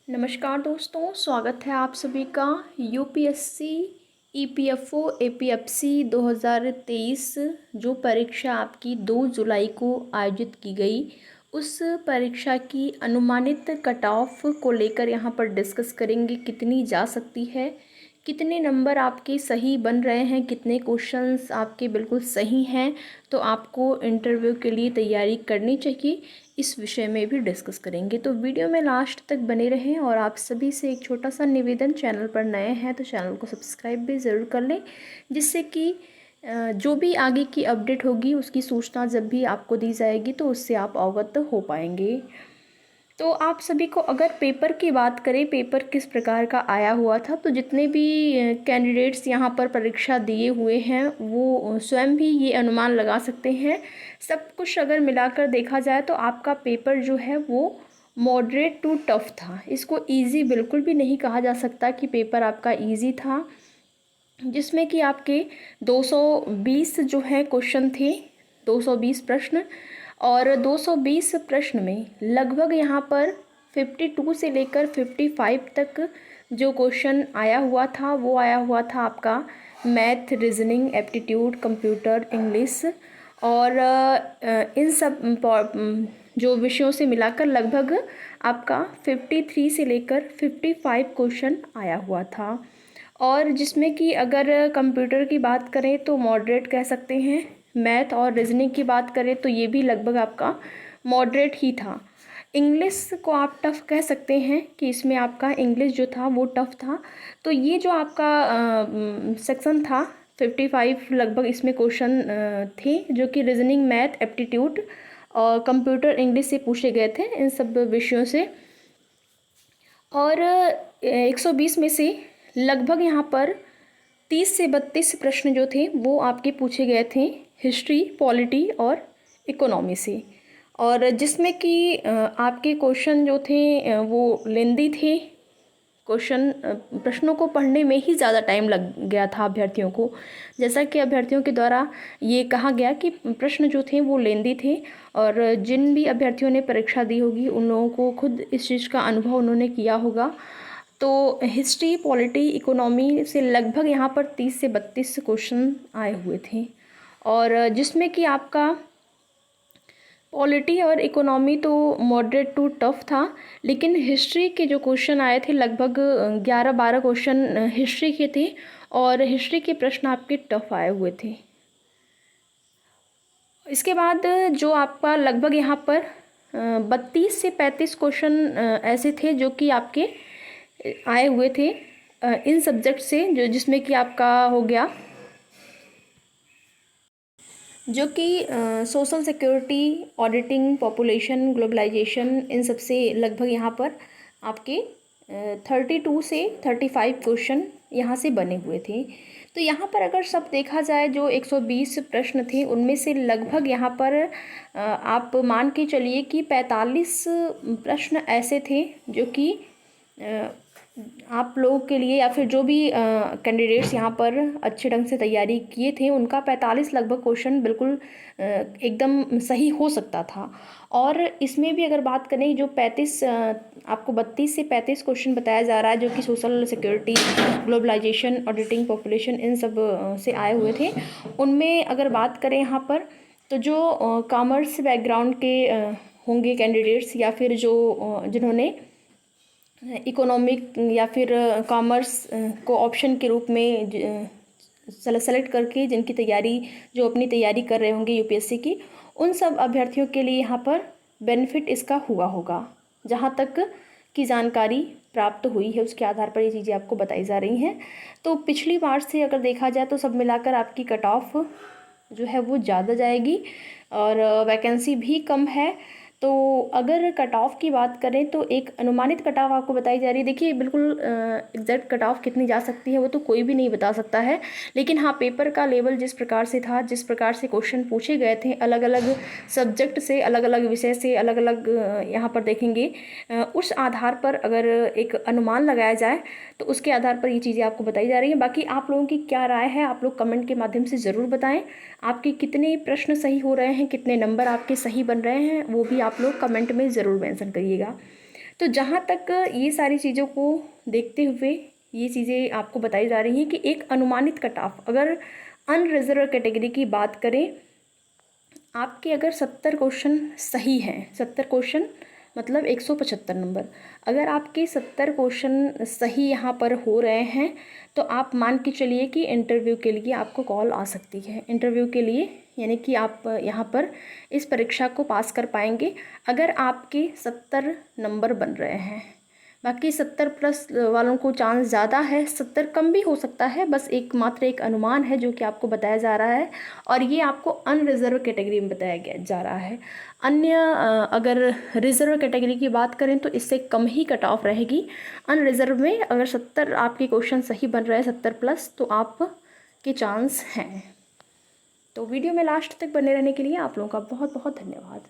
नमस्कार दोस्तों, स्वागत है आप सभी का यूपीएससी ईपीएफओ एपीएफसी 2023 जो परीक्षा आपकी 2 जुलाई को आयोजित की गई, उस परीक्षा की अनुमानित कट ऑफ को लेकर यहाँ पर डिस्कस करेंगे। कितनी जा सकती है, कितने नंबर आपके सही बन रहे हैं, कितने क्वेश्चंस आपके बिल्कुल सही हैं, तो आपको इंटरव्यू के लिए तैयारी करनी चाहिए, इस विषय में भी डिस्कस करेंगे। तो वीडियो में लास्ट तक बने रहें। और आप सभी से एक छोटा सा निवेदन, चैनल पर नए हैं तो चैनल को सब्सक्राइब भी ज़रूर कर लें, जिससे कि जो भी आगे की अपडेट होगी उसकी सूचना जब भी आपको दी जाएगी तो उससे आप अवगत हो पाएंगे। तो आप सभी को अगर पेपर की बात करें, पेपर किस प्रकार का आया हुआ था, तो जितने भी कैंडिडेट्स यहाँ पर परीक्षा दिए हुए हैं वो स्वयं भी ये अनुमान लगा सकते हैं। सब कुछ अगर मिलाकर देखा जाए तो आपका पेपर जो है वो मॉडरेट टू टफ था। इसको इजी बिल्कुल भी नहीं कहा जा सकता कि पेपर आपका इजी था, जिसमें कि आपके 220 जो है क्वेश्चन थे, 220 प्रश्न। और 220 प्रश्न में लगभग यहाँ पर 52 से लेकर 55 तक जो क्वेश्चन आया हुआ था वो आया हुआ था आपका math, reasoning, aptitude, computer, English. और इन सब जो विषयों से मिलाकर लगभग आपका 53 से लेकर 55 क्वेश्चन आया हुआ था। और जिसमें कि अगर कंप्यूटर की बात करें तो मॉडरेट कह सकते हैं, मैथ और रीजनिंग की बात करें तो ये भी लगभग आपका मॉडरेट ही था। इंग्लिश को आप टफ़ कह सकते हैं कि इसमें आपका इंग्लिश जो था वो टफ़ था। तो ये जो आपका सेक्शन था 55 लगभग इसमें क्वेश्चन थे, जो कि रीजनिंग, मैथ, एप्टीट्यूड और कंप्यूटर इंग्लिश से पूछे गए थे, इन सब विषयों से। और 120 में से लगभग यहाँ पर 30 से 32 प्रश्न जो थे वो आपके पूछे गए थे हिस्ट्री, पॉलिटी और इकोनॉमी से। और जिसमें कि आपके क्वेश्चन जो थे वो लेंदी थे। प्रश्नों को पढ़ने में ही ज़्यादा टाइम लग गया था अभ्यर्थियों को। जैसा कि अभ्यर्थियों के द्वारा ये कहा गया कि प्रश्न जो थे वो लेंदी थे, और जिन भी अभ्यर्थियों ने परीक्षा दी होगी उन लोगों को खुद इस चीज़ का अनुभव उन्होंने किया होगा। तो हिस्ट्री, पॉलिटी, इकोनॉमी से लगभग यहाँ पर 30 से 32 क्वेश्चन आए हुए थे। और जिसमें कि आपका पॉलिटी और इकोनॉमी तो मॉडरेट टू टफ था, लेकिन हिस्ट्री के जो क्वेश्चन आए थे लगभग 11-12 क्वेश्चन हिस्ट्री के थे, और हिस्ट्री के प्रश्न आपके टफ आए हुए थे। इसके बाद जो आपका लगभग यहाँ पर 32 से 35 क्वेश्चन ऐसे थे जो कि आपके आए हुए थे इन सब्जेक्ट से, जो जिसमें कि आपका हो गया जो कि social security, auditing, population, globalization, इन सब से लगभग यहाँ पर आपके 32 से 35 क्वेश्चन यहाँ से बने हुए थे। तो यहाँ पर अगर सब देखा जाए, जो 120 प्रश्न थे उनमें से लगभग यहाँ पर आप मान के चलिए कि 45 प्रश्न ऐसे थे जो कि आप लोगों के लिए, या फिर जो भी कैंडिडेट्स यहाँ पर अच्छे ढंग से तैयारी किए थे उनका 45 लगभग क्वेश्चन बिल्कुल एकदम सही हो सकता था। और इसमें भी अगर बात करें, जो 35 आपको 32 से 35 क्वेश्चन बताया जा रहा है जो कि social security, globalization, auditing, population, इन सब से आए हुए थे, उनमें अगर बात करें यहाँ पर तो जो कॉमर्स बैकग्राउंड के होंगे कैंडिडेट्स, या फिर जो जिन्होंने इकोनॉमिक या फिर कॉमर्स को ऑप्शन के रूप में सेलेक्ट करके जिनकी तैयारी, जो अपनी तैयारी कर रहे होंगे यूपीएससी की, उन सब अभ्यर्थियों के लिए यहाँ पर बेनिफिट इसका हुआ होगा। जहाँ तक की जानकारी प्राप्त हुई है उसके आधार पर ये चीज़ें आपको बताई जा रही हैं। तो पिछली बार से अगर देखा जाए तो सब मिलाकर आपकी कट ऑफ जो है वो ज़्यादा जाएगी, और वैकेंसी भी कम है। तो अगर कट ऑफ की बात करें तो एक अनुमानित कट ऑफ आपको बताई जा रही है। देखिए, बिल्कुल एग्जैक्ट कट ऑफ कितनी जा सकती है वो तो कोई भी नहीं बता सकता है, लेकिन हाँ, पेपर का लेवल जिस प्रकार से था, जिस प्रकार से क्वेश्चन पूछे गए थे, अलग अलग सब्जेक्ट से, अलग अलग विषय से, अलग अलग यहाँ पर देखेंगे, उस आधार पर अगर एक अनुमान लगाया जाए तो उसके आधार पर ये चीज़ें आपको बताई जा रही हैं। बाकी आप लोगों की क्या राय है, आप लोग कमेंट के माध्यम से ज़रूर बताएं। आपके कितने प्रश्न सही हो रहे हैं, कितने नंबर आपके सही बन रहे हैं, वो भी आप लोग कमेंट में ज़रूर मेंशन करिएगा। तो जहाँ तक ये सारी चीज़ों को देखते हुए ये चीज़ें आपको बताई जा रही हैं कि एक अनुमानित कट ऑफ, अगर अनरिजर्व कैटेगरी की बात करें, आपके अगर 70 क्वेश्चन सही हैं, 70 क्वेश्चन मतलब 175 नंबर, अगर आपके 70 क्वेश्चन सही यहाँ पर हो रहे हैं तो आप मान के चलिए कि इंटरव्यू के लिए आपको कॉल आ सकती है। इंटरव्यू के लिए यानी कि आप यहाँ पर इस परीक्षा को पास कर पाएंगे अगर आपके 70 नंबर बन रहे हैं। बाकी 70 प्लस वालों को चांस ज़्यादा है, 70 कम भी हो सकता है, बस मात्र एक अनुमान है जो कि आपको बताया जा रहा है और ये आपको अनरिजर्व कैटेगरी में बताया गया जा रहा है। अन्य अगर रिजर्व कैटेगरी की बात करें तो इससे कम ही कट ऑफ रहेगी। अनरिजर्व में अगर 70 आपके क्वेश्चन सही बन रहे हैं 70 प्लस तो आप के चांस हैं। तो वीडियो में लास्ट तक बने रहने के लिए आप लोगों का बहुत बहुत धन्यवाद।